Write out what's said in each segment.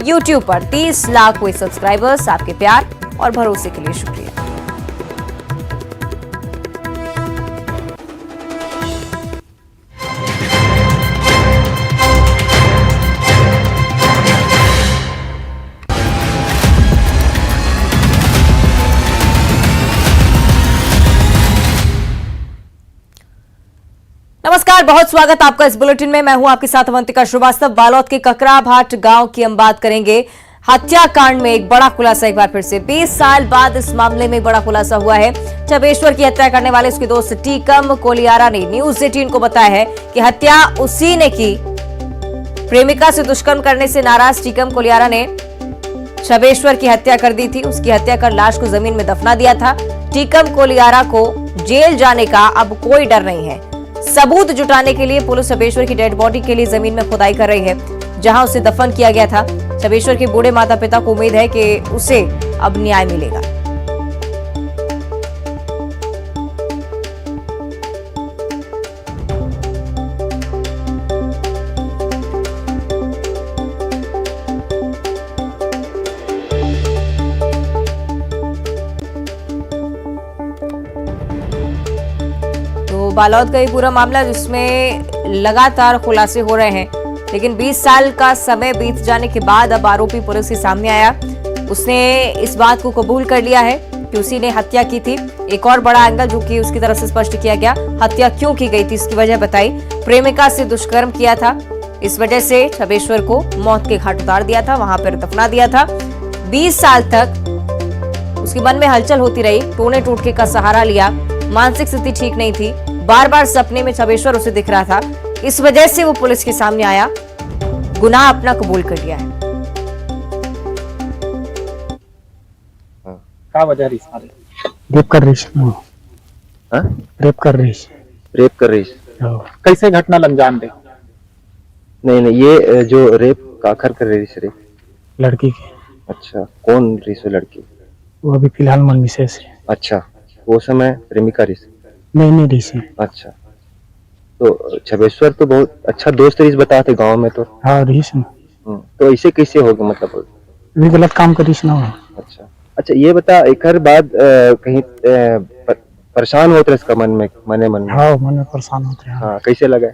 YouTube पर 30 लाख हुए subscribers. आपके प्यार और भरोसे के लिए शुक्रिया। नमस्कार, बहुत स्वागत आपका इस बुलेटिन में। मैं हूं आपके साथ अवंतिका श्रीवास्तव। बालोद के ककराभाट गांव की हम बात करेंगे। हत्याकांड में एक बड़ा खुलासा एक बार फिर से 20 साल बाद इस मामले में बड़ा खुलासा हुआ है। छबेश्वर की हत्या करने वाले उसके दोस्त टीकम कोलियारा ने न्यूज 18 को बताया है कि हत्या उसी ने की। प्रेमिका से दुष्कर्म करने से नाराज टीकम कोलियारा ने छबेश्वर की हत्या कर दी थी। उसकी हत्या कर लाश को जमीन में दफना दिया था। टीकम कोलियारा को जेल जाने का अब कोई डर नहीं है। सबूत जुटाने के लिए पुलिस छबेश्वर की डेड बॉडी के लिए जमीन में खुदाई कर रही है, जहां उसे दफन किया गया था। छबेश्वर के बूढ़े माता पिता को उम्मीद है कि उसे अब न्याय मिलेगा। बालोद का ये पूरा मामला जिसमें लगातार खुलासे हो रहे हैं, लेकिन 20 साल का समय बीत जाने के बाद अब आरोपी पुलिस के सामने आया। उसने इस बात को कबूल कर लिया है कि उसी ने हत्या की थी। एक और बड़ा एंगल जो कि उसकी तरफ से स्पष्ट किया गया, हत्या क्यों की गई थी इसकी वजह बताई। प्रेमिका से दुष्कर्म किया था, इस वजह से छबेश्वर को मौत के घाट उतार दिया था, वहां पर दफना दिया था। 20 साल तक उसके मन में हलचल होती रही, टोने टोटके का सहारा लिया, मानसिक स्थिति ठीक नहीं थी, बार बार सपने में छबेश्वर उसे दिख रहा था। इस वजह से वो पुलिस के सामने आया, गुनाह अपना कबूल कर लिया है। क्या वजह रही सारे? रेप कर रही है। रेप कर रही है। रेप कर रही है। कैसे घटना अंजाम दे? नहीं, ये जो रेप काखर कर रही है, लड़की की। अच्छा, कौन रही है लड़की? वो अभी फिलहाल मन मिसेस है। अच्छा, वो समय प्रेमिका रही? नहीं रही है। अच्छा, तो छबेश्वर तो बहुत अच्छा दोस्त रही बताते थे गांव में तो। हाँ रही है। तो ऐसे कैसे होगा, मतलब अभी गलत काम करी ना। अच्छा, ये बता, एक बाद कहीं परेशान होते इसका मन में? हाँ, मन में परेशान होते हैं। हाँ, कैसे लगा?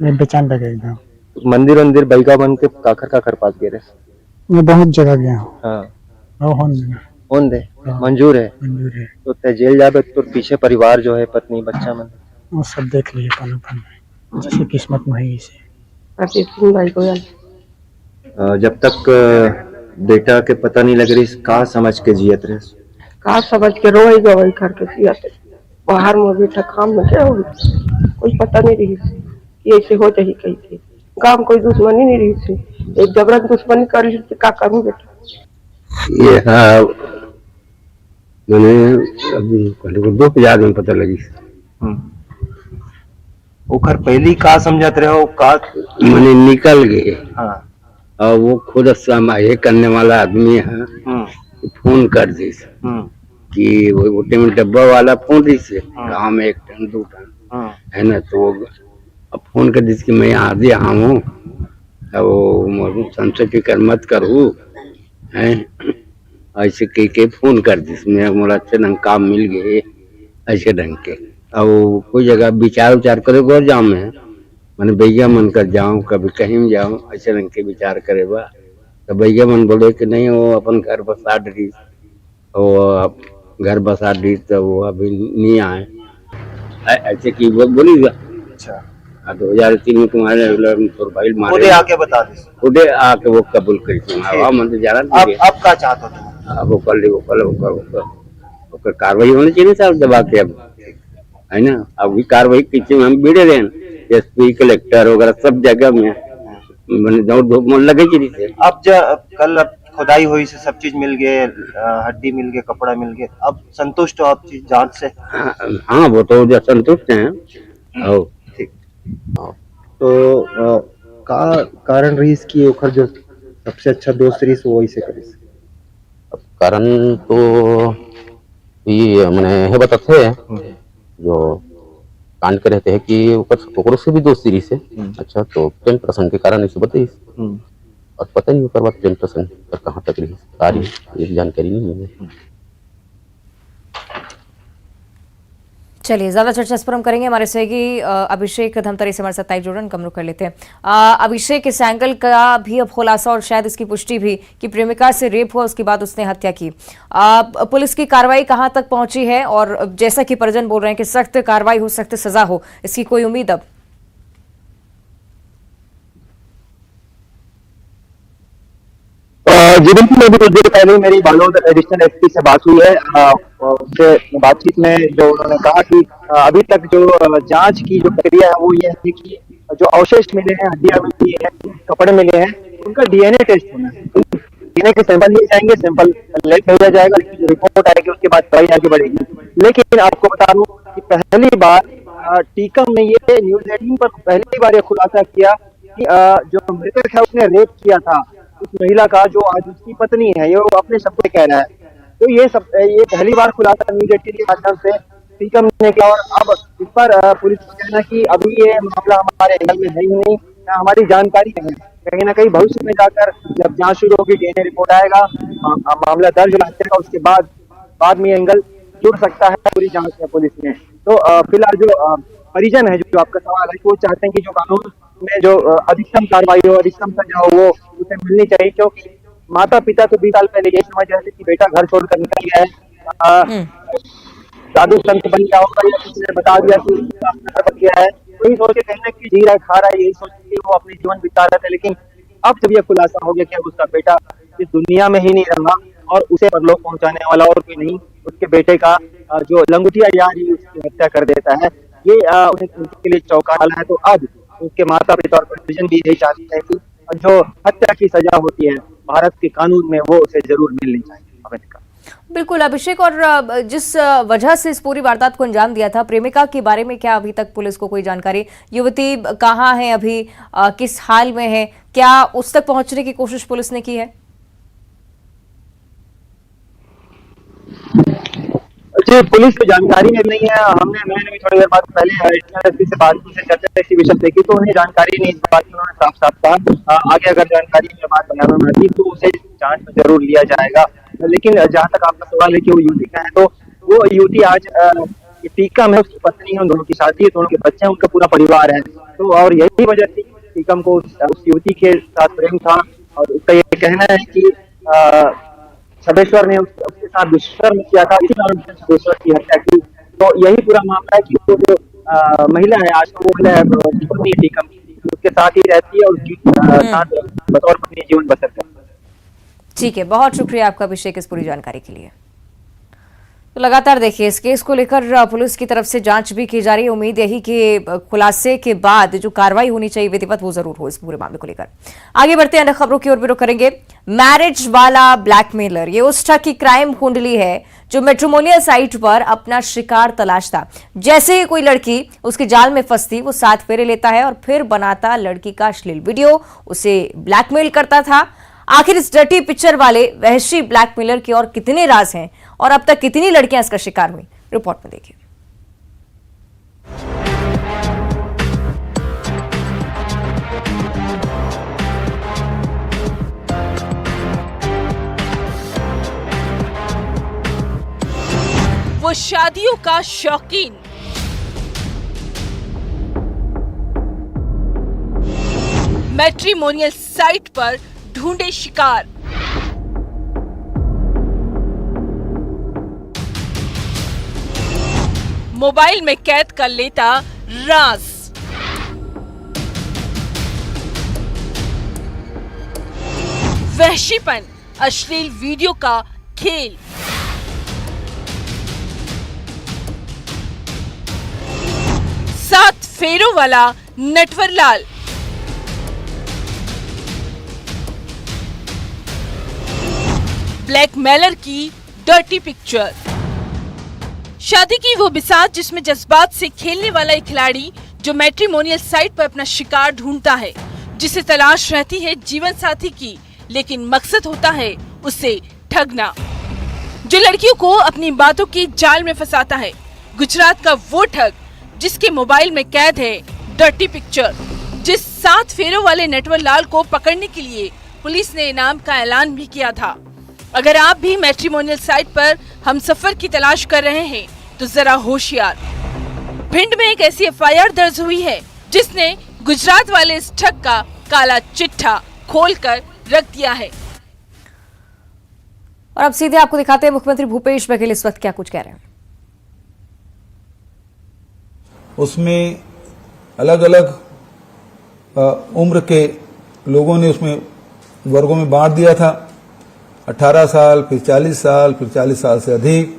बेचैन लगे एकदम। मंदिर बैगा बन के काखर पास गए? मैं बहुत जगह गया हूँ। हाँ, कौन दे मंजूर है? तो ते जेल जाबे तो पीछे परिवार जो है, पत्नी बच्चा मन, वो सब देख लिए पन जैसे किस्मत में है इसे। जब तक बेटा के पता नहीं लग रही, कहा समझ के जियत रहे? कहा समझ के रोई गवई करके जियत। बाहर में बेटा काम में क्या होगी, कोई पता नहीं रही कि ऐसे हो जाही। कही थी गाँव में कोई दुश्मनी नहीं रही थी, एक जबरन दुश्मनी कर ली थी। क्या करूँ बेटा? ये मैंने अभी दो याद में पता लगी। ओखर पहली का समझत रहे हो? का मैंने निकल गए। हाँ, और वो खुद ये करने वाला आदमी है, फोन कर दी कि वो में डब्बा वाला फोन दी से गाँव में 1 टन 2 टन है ना, तो वो अब फोन कर दी कि मैं यहाँ दे हूँ, वो संशय फिक्र मत करूँ है, ऐसे के फोन कर दी। मोला अच्छे ढंग काम मिल गए ऐसे ढंग के। अब कोई जगह विचार करे गो जाऊँ, मैं मैंने भैया मन कर जाऊँ, कभी कहीं में जाऊँ, ऐसे ढंग के विचार करे बा। तो भैया मन बोले कि नहीं, वो अपन घर बसा डी, वो घर बसा दी, तो वो अभी नहीं आए ऐसे की वो बोली। अच्छा, 2003 में तुम्हारे प्रोफाइल मारे आके बता दी, उधे आके वो कबूल करी। मन तो जाना अब का चाहता था? वो कार्रवाई होनी चाहिए साहब दबा के, अब है ना। अब कार्रवाई पीछे हम भिड़े रहे, एसपी कलेक्टर वगैरह सब जगह में दौड़ धूप मन लगे चीज से। अब कल खुदाई हुई से सब चीज मिल गए, हड्डी मिल गए, कपड़ा मिल गए, अब संतुष्ट हो आप चीज जांच से? हाँ, वो तो संतुष्ट है। ठीक। तो का कारण रही इसकी, ओखर जो सबसे अच्छा दोस्त रही वो ऐसे करी? कारण तो ये मैंने हे बताते जो कांड के रहते हैं कि ऊपर से भी दोस्ती रही से। अच्छा, तो 10% के कारण इसे बताइए। और पता नहीं ऊपर बात प्रेम प्रसंग पर कहाँ तक रही सारी ये जानकारी नहीं है। चलिए ज्यादा चर्चा इस पर हम करेंगे। हमारे सहयोगी अभिषेक धमतरी से हमारे साथ लाइव जुड़न कम रुख कर लेते हैं। अभिषेक, इस एंगल का भी अब खुलासा और शायद इसकी पुष्टि भी कि प्रेमिका से रेप हुआ, उसके बाद उसने हत्या की। पुलिस की कार्रवाई कहां तक पहुंची है और जैसा कि परिजन बोल रहे हैं कि सख्त कार्रवाई हो, सख्त सजा हो, इसकी कोई उम्मीद अब? जी बिल्कुल, अभी कुछ देर पहले मेरी बालोद एडिशनल एसपी से बात हुई है। उससे बातचीत में जो उन्होंने कहा कि अभी तक जो जांच की जो प्रक्रिया है वो ये है कि जो अवशेष मिले हैं, हड्डियां मिली हैं, कपड़े मिले हैं, उनका डीएनए टेस्ट होना है। डीएनए के सैंपल लिए जाएंगे, सैंपल लेट भेजा जाएगा, जो रिपोर्ट आएगी उसके बाद दवाई आगे बढ़ेगी। लेकिन आपको बता दूं कि पहली बार टीकम ने ये न्यूज 18 पर पहली बार ये खुलासा किया कि जो मृतक है उसने रेप किया था उस महिला का, जो आज उसकी पत्नी है, ये वो अपने शब्द में कह रहा है। तो ये पहली बार खुलासा न्यूज 18 के माध्यम से टीकम ने किया। और अब इस पर पुलिस का कहना कि अभी ये मामला हमारे एंगल में है ही नहीं, हमारी जानकारी नहीं है। कहीं ना कहीं भविष्य में जाकर जब जांच शुरू होगी, डीएनए रिपोर्ट आएगा, मामला दर्ज हो जाएगा, उसके बाद में एंगल जुड़ सकता है पूरी जांच में पुलिस में। तो फिलहाल जो परिजन है, जो आपका सवाल है, वो चाहते हैं कि जो कानून में जो अधिकतम कार्रवाई हो, अधिकतम सजा हो, वो उसे मिलनी चाहिए। क्योंकि माता पिता तो 20 साल पहले यही समझ रहे थे कि बेटा घर छोड़कर निकल गया है, साधु संत बन गया होगा, या किसी ने बता दिया कि घर बन गया है, तो यही सोच के कहना कि जी रहा है, खा रहा है, यही सोच के वो अपने जीवन बिता रहे थे। लेकिन अब जब यह खुलासा हो गया कि अब उसका बेटा इस दुनिया में ही नहीं रहा और उसे परलोक पहुंचाने वाला और कोई नहीं, उसके बेटे का जो लंगोटिया यार ही उसकी हत्या कर देता है, ये उनके लिए चौंका डाला है। तो अब उसके माता पिता और परिजन भी यही चाहते हैं कि जो हत्या की सजा होती है भारत के कानून में, वो उसे जरूर मिलनी चाहिए। बिल्कुल अभिषेक, और जिस वजह से इस पूरी वारदात को अंजाम दिया था, प्रेमिका के बारे में क्या अभी तक पुलिस को कोई जानकारी? युवती कहाँ है अभी, किस हाल में है? क्या उस तक पहुंचने की कोशिश पुलिस ने की है? जी, पुलिस को जानकारी नहीं है। मैंने भी थोड़ी देर बाद पहले एसपी से बात की, चर्चा इसी विषय से की, तो उन्हें जानकारी नहीं इस बात की। उन्होंने साफ साफ कहा आगे अगर जानकारी में बात बनाने में आती तो उसे जांच में जरूर लिया जाएगा। लेकिन जहाँ तक आपका सवाल है कि वो युवती का है, तो वो युवती आज टीकम है, उसकी पत्नी है, उन दोनों की शादी है, दोनों के बच्चे हैं, उनका पूरा परिवार है। तो और यही वजह थी टीकम को उस युवती के साथ प्रेम था, और उसका ये कहना है कि सदेश्वर ने उसके साथ दुष्कर्म किया था, इसी कारण सदेश्वर की हत्या की। तो यही पूरा मामला है कि वो जो महिला है, आज वो महिला पत्नी टीकम की, उसके साथ ही रहती है और उसकी साथ बतौर पत्नी जीवन बसर करती है। ठीक है, बहुत शुक्रिया आपका अभिषेक इस पूरी जानकारी के लिए। तो लगातार देखिए इस केस को लेकर पुलिस की तरफ से जांच भी की जा रही है। उम्मीद यही कि खुलासे के बाद जो कार्रवाई होनी चाहिए विधिवत, वो जरूर हो इस पूरे मामले को लेकर। आगे बढ़ते हैं, अन्य खबरों की ओर भी रुख करेंगे। मैरिज वाला ब्लैकमेलर, ये उस ठग की क्राइम कुंडली है जो मैट्रिमोनियल साइट पर अपना शिकार तलाशता। जैसे ही कोई लड़की उसके जाल में फंसती, वो 7 फेरे लेता है और फिर बनाता लड़की का अश्लील वीडियो, उसे ब्लैकमेल करता था। आखिर इस डर्टी पिक्चर वाले वहशी ब्लैकमेलर के और कितने राज हैं और अब तक कितनी लड़कियां इसका शिकार हुई, रिपोर्ट में देखिए। वो शादियों का शौकीन, मैट्रिमोनियल साइट पर ढूंढे शिकार। मोबाइल में कैद कर लेता राज। वहशीपन, अश्लील वीडियो का खेल। सात फेरों वाला नटवरलाल। ब्लैकमेलर की डर्टी पिक्चर। शादी की वो बिसात जिसमें जज्बात से खेलने वाला एक खिलाड़ी जो मैट्रिमोनियल साइट पर अपना शिकार ढूंढता है, जिसे तलाश रहती है जीवन साथी की, लेकिन मकसद होता है उसे ठगना, जो लड़कियों को अपनी बातों की जाल में फंसाता है। गुजरात का वो ठग जिसके मोबाइल में कैद है डर्टी पिक्चर, जिस 7 फेरों वाले नटवरलाल को पकड़ने के लिए पुलिस ने इनाम का ऐलान भी किया था। अगर आप भी मैट्रिमोनियल साइट पर हमसफर की तलाश कर रहे हैं तो जरा होशियार। भिंड में एक ऐसी एफआईआर दर्ज हुई है जिसने गुजरात वाले इस ठग का काला चिट्ठा खोलकर रख दिया है। और अब सीधे आपको दिखाते हैं मुख्यमंत्री भूपेश बघेल इस वक्त क्या कुछ कह रहे हैं। उसमें अलग अलग उम्र के लोगों ने उसमें वर्गों में बांट दिया था, 18 साल, फिर 40 साल, फिर 40 साल से अधिक।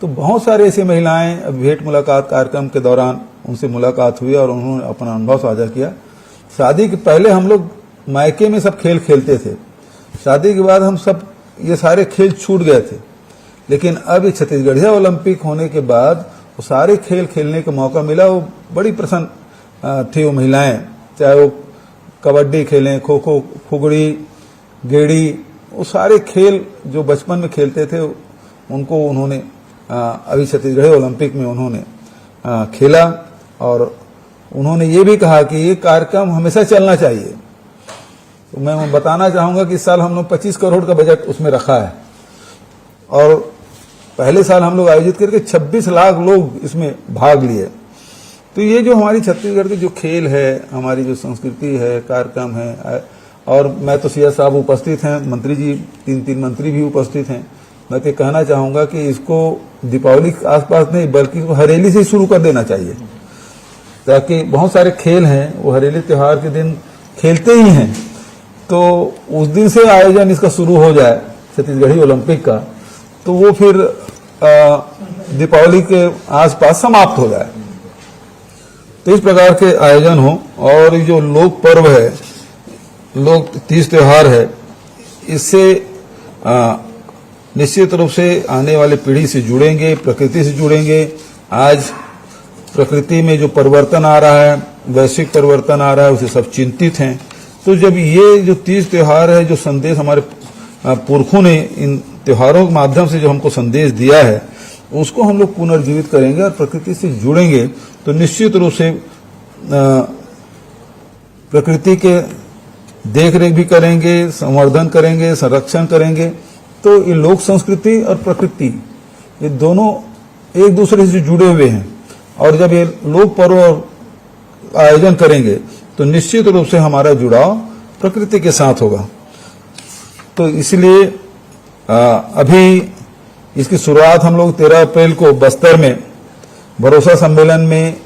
तो बहुत सारे ऐसी महिलाएं भेंट मुलाकात कार्यक्रम के दौरान उनसे मुलाकात हुई और उन्होंने अपना अनुभव साझा किया। शादी के पहले हम लोग मायके में सब खेल खेलते थे, शादी के बाद हम सब ये सारे खेल छूट गए थे, लेकिन अब छत्तीसगढ़िया ओलंपिक होने के बाद वो सारे खेल खेलने का मौका मिला। वो बड़ी प्रसन्न थी वो महिलाएं, चाहे वो कबड्डी खेलें, खो खो, फुगड़ी, गेड़ी, वो सारे खेल जो बचपन में खेलते थे उनको उन्होंने अभी छत्तीसगढ़ ओलंपिक में उन्होंने खेला। और उन्होंने ये भी कहा कि ये कार्यक्रम हमेशा चलना चाहिए। तो मैं बताना चाहूंगा कि इस साल हम लोग 25 करोड़ का बजट उसमें रखा है और पहले साल हम लोग आयोजित करके 26 लाख लोग इसमें भाग लिए। तो ये जो हमारी छत्तीसगढ़ की जो खेल है, हमारी जो संस्कृति है, कार्यक्रम है, और मैं तो सीएस साहब उपस्थित हैं, मंत्री जी 3 मंत्री भी उपस्थित हैं। मैं तो कहना चाहूंगा कि इसको दीपावली के आसपास नहीं बल्कि हरेली से शुरू कर देना चाहिए, ताकि बहुत सारे खेल हैं वो हरेली त्योहार के दिन खेलते ही हैं, तो उस दिन से आयोजन इसका शुरू हो जाए छत्तीसगढ़ी ओलंपिक का, तो वो फिर दीपावली के आसपास समाप्त हो जाए। तो इस प्रकार के आयोजन हो। और जो लोक पर्व है, लोक तीज त्योहार है, इससे निश्चित रूप से आने वाली पीढ़ी से जुड़ेंगे, प्रकृति से जुड़ेंगे। आज प्रकृति में जो परिवर्तन आ रहा है, वैश्विक परिवर्तन आ रहा है, उसे सब चिंतित हैं। तो जब ये जो तीज त्योहार है, जो संदेश हमारे पुरखों ने इन त्योहारों के माध्यम से जो हमको संदेश दिया है, उसको हम लोग पुनर्जीवित करेंगे और प्रकृति से जुड़ेंगे, तो निश्चित रूप से प्रकृति के देखरेख भी करेंगे, संवर्धन करेंगे, संरक्षण करेंगे। तो ये लोक संस्कृति और प्रकृति ये दोनों एक दूसरे से जुड़े हुए हैं, और जब ये लोक पर्व आयोजन करेंगे तो निश्चित रूप से हमारा जुड़ाव प्रकृति के साथ होगा। तो इसलिए अभी इसकी शुरुआत हम लोग 13 अप्रैल को बस्तर में भरोसा सम्मेलन में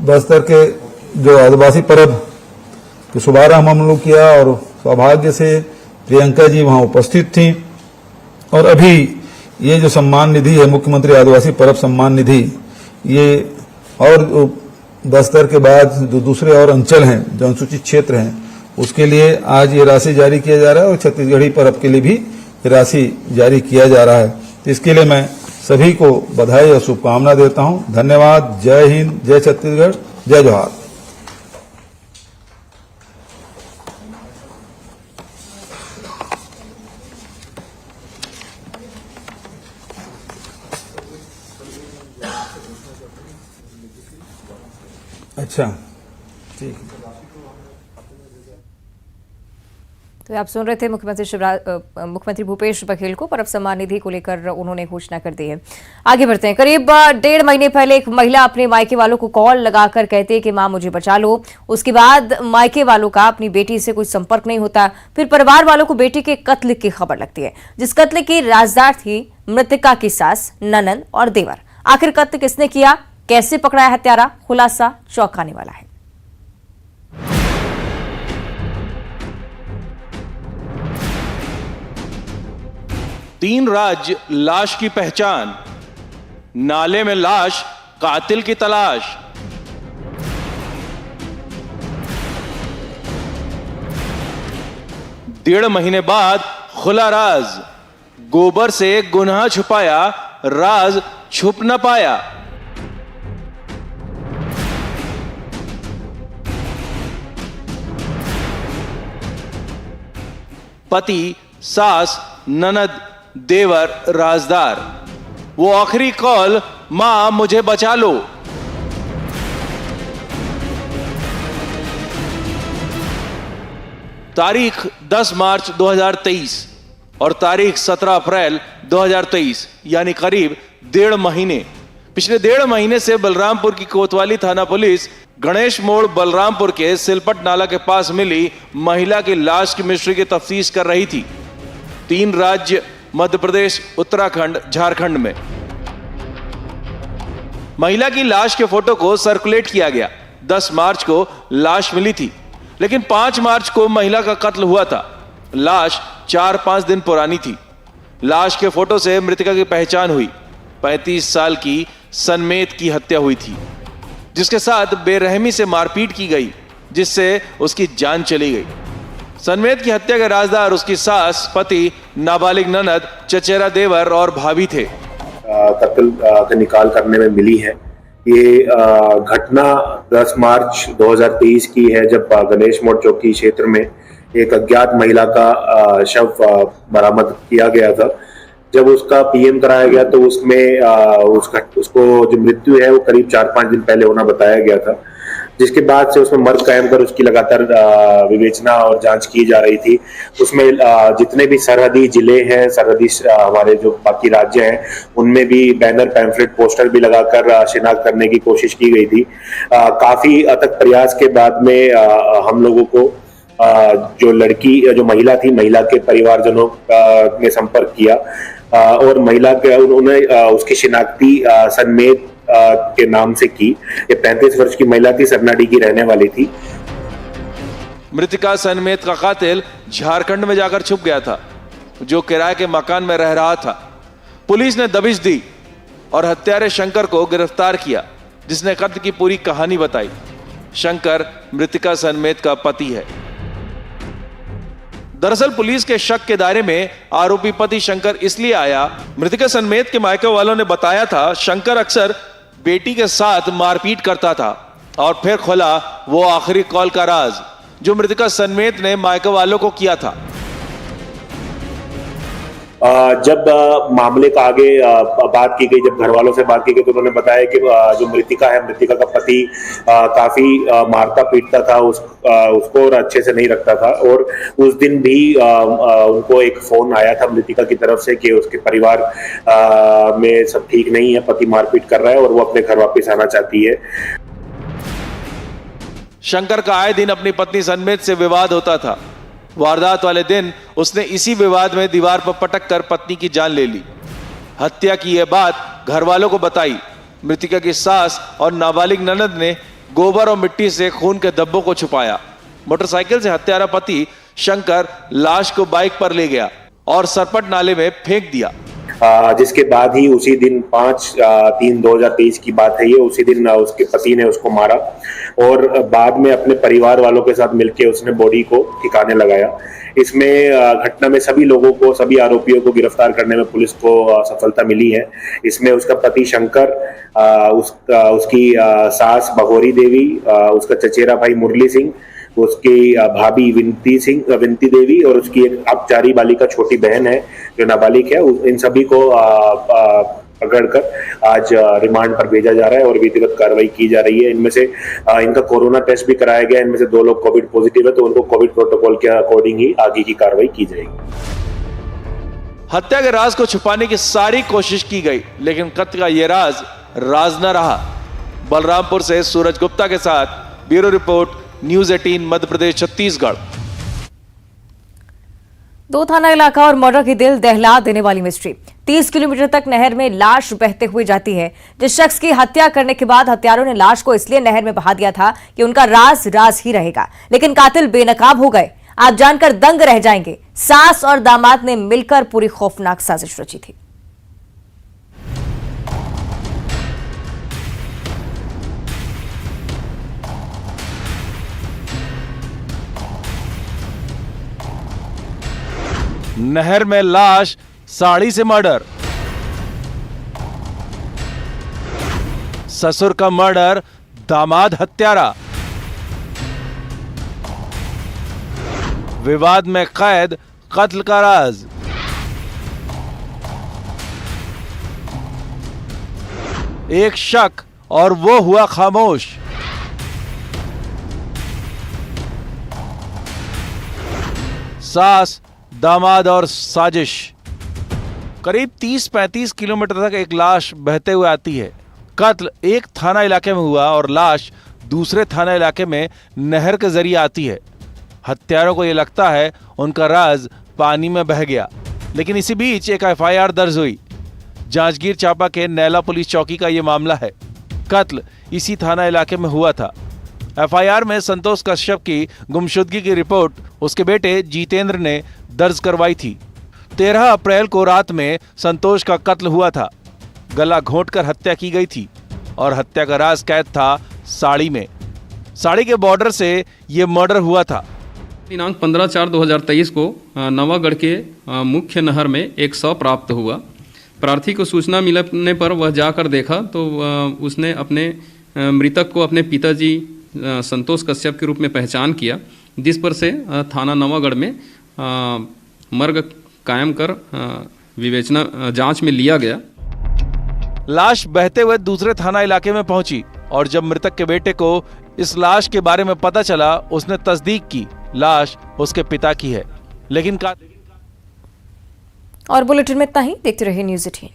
बस्तर के जो आदिवासी पर्व के शुभारंभ हम लोग किया, और सौभाग्य से प्रियंका जी वहां उपस्थित थी। और अभी ये जो सम्मान निधि है, मुख्यमंत्री आदिवासी पर्व सम्मान निधि, ये और बस्तर के बाद जो दूसरे और अंचल हैं, जो अनुसूचित क्षेत्र हैं, उसके लिए आज ये राशि जारी किया जा रहा है और छत्तीसगढ़ी पर्व के लिए भी राशि जारी किया जा रहा है। तो इसके लिए मैं सभी को बधाई और शुभकामना देता हूं। धन्यवाद। जय हिंद, जय छत्तीसगढ़, जय जोहार। अच्छा, ठीक है। तो आप सुन रहे थे मुख्यमंत्री भूपेश बघेल को पर्व सम्मान निधि को लेकर उन्होंने घोषणा कर दी है। आगे बढ़ते हैं। करीब 1.5 महीने पहले एक महिला अपने मायके वालों को कॉल लगाकर कहती है कि मां मुझे बचा लो। उसके बाद मायके वालों का अपनी बेटी से कोई संपर्क नहीं होता। फिर परिवार वालों को बेटी के कत्ल की खबर लगती है, जिस कत्ल की राजदार थी मृतका की सास, ननद और देवर। आखिर कत्ल किसने किया, कैसे पकड़ा है हत्यारा, खुलासा चौंकाने वाला है। तीन राज्य लाश की पहचान, नाले में लाश, कातिल की तलाश। डेढ़ महीने बाद खुला राज, गोबर से गुनाह छुपाया, राज छुप न पाया। पति, सास, ननद, देवर, राजदार। वो आखिरी कॉल, मां मुझे बचा लो। तारीख 10 मार्च 2023 और तारीख 17 अप्रैल 2023 यानी करीब 1.5 महीने। पिछले 1.5 महीने से बलरामपुर की कोतवाली थाना पुलिस गणेश मोड़ बलरामपुर के सिलपट नाला के पास मिली महिला की लाश की मिस्ट्री की तफ्तीश कर रही थी। 3 राज्य मध्य प्रदेश, उत्तराखंड, झारखंड में महिला की लाश के फोटो को सर्कुलेट किया गया। 10 मार्च को लाश मिली थी, लेकिन 5 मार्च को महिला का कत्ल हुआ था। लाश 4-5 दिन पुरानी थी। लाश के फोटो से मृतका की पहचान हुई। 35 साल की सनमेत की हत्या हुई थी, जिसके साथ बेरहमी से मारपीट की गई, जिससे उसकी जान चली गई। सनमेत की हत्या के राजदार उसकी सास, पति, नाबालिग ननद, चचेरा देवर और भाभी थे। कत्ल का निकाल करने में मिली है। ये घटना 10 मार्च 2023 की है, जब गणेश मोड़ चौकी क्षेत्र में एक अज्ञात महिला का शव बरामद किया गया था। जब उसका पीएम कराया गया तो उसमें उसको जो मृत्यु है वो करीब 4-5 दिन पहले होना बताया गया था, जिसके बाद से उसमें मर्ग कायम कर उसकी लगातार विवेचना और जांच की जा रही थी। उसमें जितने भी सरहदी जिले हैं, सरहदी हमारे जो बाकी राज्य हैं, उनमें भी बैनर, पैम्फलेट, पोस्टर भी लगाकर शिनाख्त करने की कोशिश की गई थी। काफी अथक प्रयास के बाद में हम लोगों को जो महिला थी, महिला के परिवारजनों ने संपर्क किया और महिला के उन्होंने उसकी शिनाख्ती सनमेत के नाम से की। ये 35 वर्ष की महिला थी, सरनाडी की रहने वाली थी। मृतिका सनमेत का कातिल झारखंड में जाकर छुप गया था, जो किराए के मकान में रह रहा था। पुलिस ने दबिश दी और हत्यारे शंकर को गिरफ्तार किया, जिसने कत्ल की पूरी कहानी बताई। शंकर मृतिका सनमेत का पति है। दरअसल पुलिस के शक के दायरे में आरोपी पति शंकर इसलिए आया, मृतिका सनमेत के मायके वालों ने बताया था शंकर अक्सर बेटी के साथ मारपीट करता था। और फिर खुला वो आखिरी कॉल का राज, जो मृतिका सनमेत ने मायके वालों को किया था। जब मामले का आगे बात की गई, जब घर वालों से बात की गई, तो उन्होंने बताया कि जो मृतिका है, मृतिका का पति काफी मारता पीटता था उसको और अच्छे से नहीं रखता था। और उस दिन भी उनको एक फोन आया था मृतिका की तरफ से कि उसके परिवार में सब ठीक नहीं है, पति मारपीट कर रहा है और वो अपने घर वापस आना चाहती है। शंकर का आए दिन अपनी पत्नी सनमेत से विवाद होता था। वारदात वाले दिन उसने इसी विवाद में दीवार पर पटक कर पत्नी की जान ले ली। हत्या की यह बात घर वालों को बताई। मृतिका की सास और नाबालिग ननद ने गोबर और मिट्टी से खून के धब्बों को छुपाया। मोटरसाइकिल से हत्यारा पति शंकर लाश को बाइक पर ले गया और सरपट नाले में फेंक दिया। जिसके बाद ही उसी दिन 5/3/2023 की बात है ये, उसी दिन उसके पति ने उसको मारा और बाद में अपने परिवार वालों के साथ मिलकर उसने बॉडी को ठिकाने लगाया। इसमें घटना में सभी लोगों को, सभी आरोपियों को गिरफ्तार करने में पुलिस को सफलता मिली है। इसमें उसका पति शंकर, उसकी सास भगोरी देवी, उसका चचेरा भाई मुरली सिंह, उसकी भाभी विंती देवी और उसकी एक अपचारी बालिका छोटी बहन है जो नाबालिग है। इन सभी को पकड़कर आज रिमांड पर भेजा जा रहा है और विधिवत कार्रवाई की जा रही है। इनमें से इनका कोरोना टेस्ट भी कराया गया। इनमें से 2 लोग कोविड पॉजिटिव है, तो उनको कोविड प्रोटोकॉल के अकॉर्डिंग ही आगे की कार्रवाई की जाएगी। हत्या के राज को छुपाने की सारी कोशिश की गई, लेकिन कत्ल का यह राज न रहा। बलरामपुर से सूरज गुप्ता के साथ bureau report, news 18 Madhya Pradesh, Chhattisgarh. 2 थाना इलाका और मर्डर की दिल दहला देने वाली मिस्ट्री। 30 किलोमीटर तक नहर में लाश बहते हुए जाती है। जिस शख्स की हत्या करने के बाद हत्यारों ने लाश को इसलिए नहर में बहा दिया था कि उनका राज ही रहेगा, लेकिन कातिल बेनकाब हो गए। आप जानकर दंग रह जाएंगे। सास और दामाद ने मिलकर पूरी खौफनाक साजिश रची थी। नहर में लाश, साड़ी से मर्डर। ससुर का मर्डर, दामाद हत्यारा। विवाद में कैद, कत्ल का राज। एक शक और वो हुआ खामोश। सास, दामाद और साजिश। करीब 30-35 किलोमीटर तक एक लाश बहते हुए आती है। कत्ल एक थाना इलाके में हुआ और लाश दूसरे थाना इलाके में नहर के जरिए आती है। हत्यारों को यह लगता है उनका राज पानी में बह गया, लेकिन इसी बीच एक एफआईआर दर्ज हुई। जांजगीर चांपा के नैला पुलिस चौकी का यह मामला है। कत्ल इसी थाना इलाके में हुआ था। एफआईआर में संतोष कश्यप की गुमशुदगी की रिपोर्ट उसके बेटे जितेंद्र ने दर्ज करवाई थी। 13 अप्रैल को रात में संतोष का कत्ल हुआ था। गला घोंटकर हत्या की गई थी और हत्या का राज कैद था साड़ी में। साड़ी के बॉर्डर से यह मर्डर हुआ था। दिनांक 15/4/2023 को नवागढ़ के मुख्य नहर में एक शव प्राप्त हुआ। प्रार्थी को सूचना मिलने पर वह जाकर देखा तो उसने अपने मृतक को अपने पिताजी संतोष कश्यप के रूप में पहचान किया, जिस पर से थाना नवागढ़ में मर्ग कायम कर विवेचना जांच में लिया गया। लाश बहते हुए दूसरे थाना इलाके में पहुंची और जब मृतक के बेटे को इस लाश के बारे में पता चला, उसने तस्दीक की लाश उसके पिता की है। लेकिन और बुलेटिन में इतना ही। देखते रहिए न्यूज़ 18।